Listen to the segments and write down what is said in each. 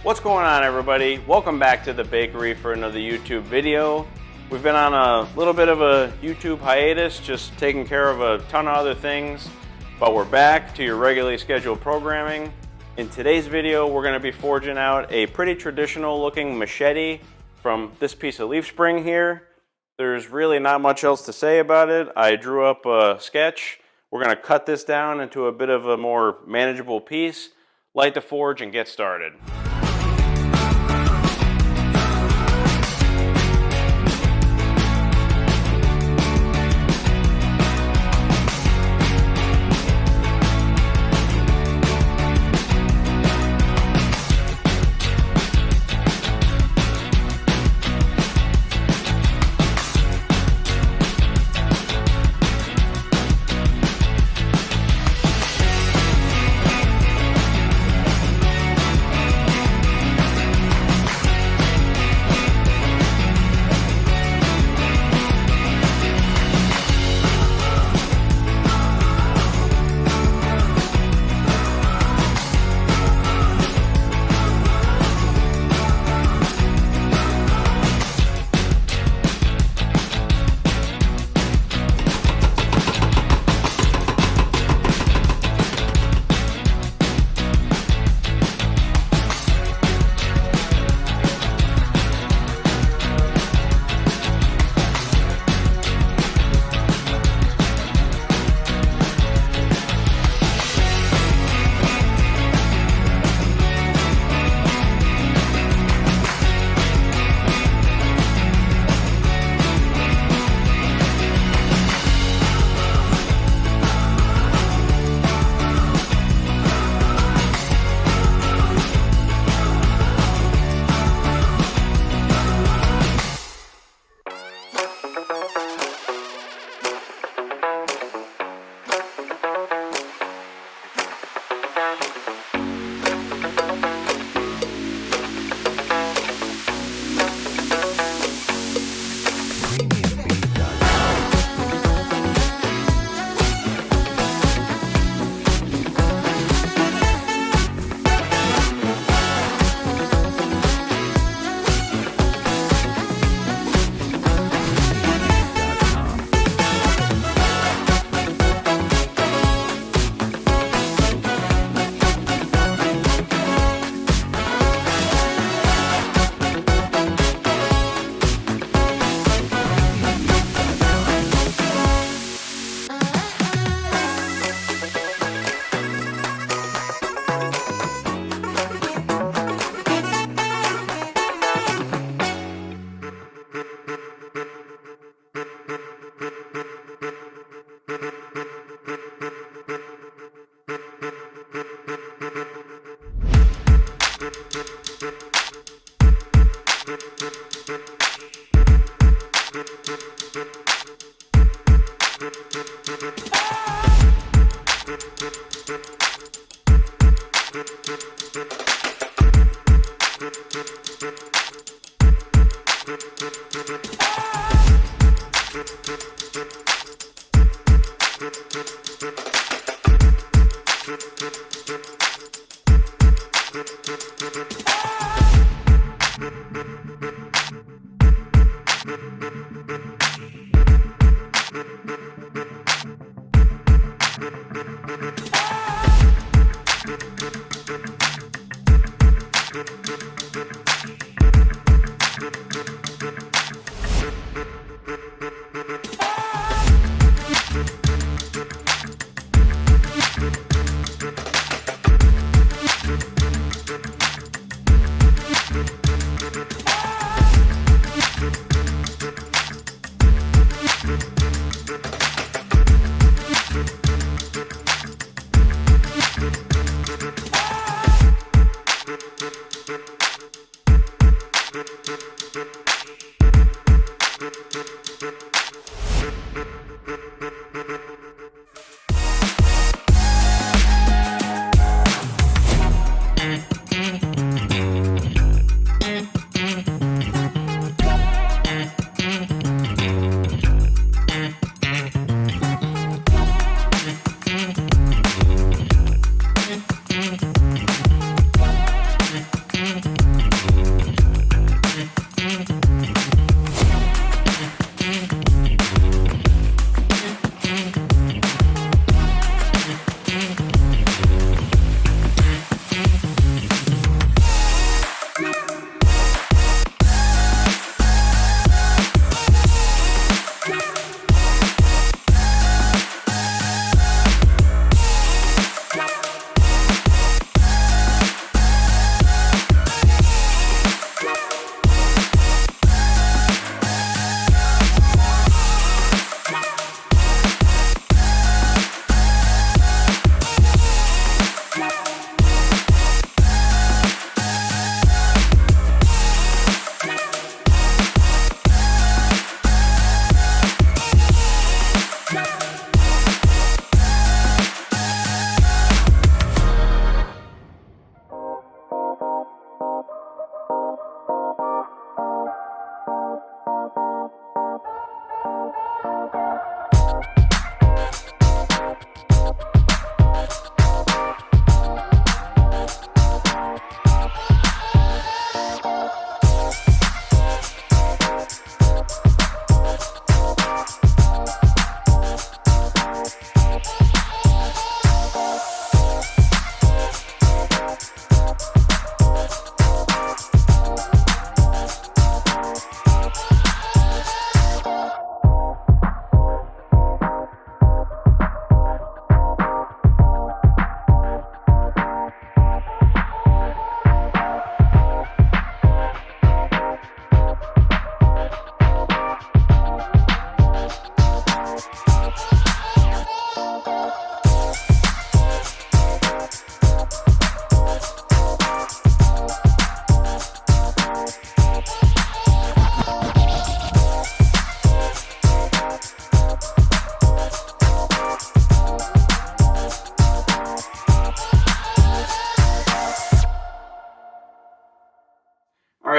What's going on, everybody? Welcome back to the bakery for another YouTube video. We've been on a little bit of a YouTube hiatus, just taking care of a ton of other things, but we're back to your regularly scheduled programming. In today's video, we're going to be forging out a pretty traditional looking machete from this piece of leaf spring here. There's really not much else to say about it. I drew up a sketch. We're going to cut this down into a bit of a more manageable piece, light the forge, and get started.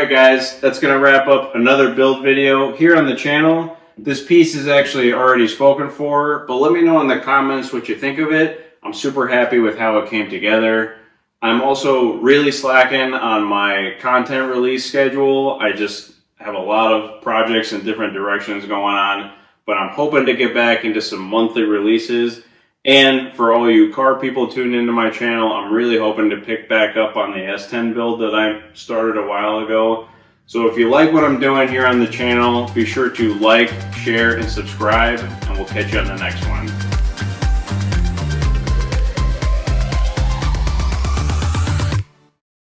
Alright guys, that's going to wrap up another build video here on the channel. This piece is actually already spoken for, but let me know in the comments what you think of it. I'm super happy with how it came together. I'm also really slacking on my content release schedule. I just have a lot of projects in different directions going on, but I'm hoping to get back into some monthly releases. And for all you car people tuned into my channel, I'm really hoping to pick back up on the S10 build that I started a while ago. So if you like what I'm doing here on the channel, be sure to like, share, and subscribe, and we'll catch you on the next one.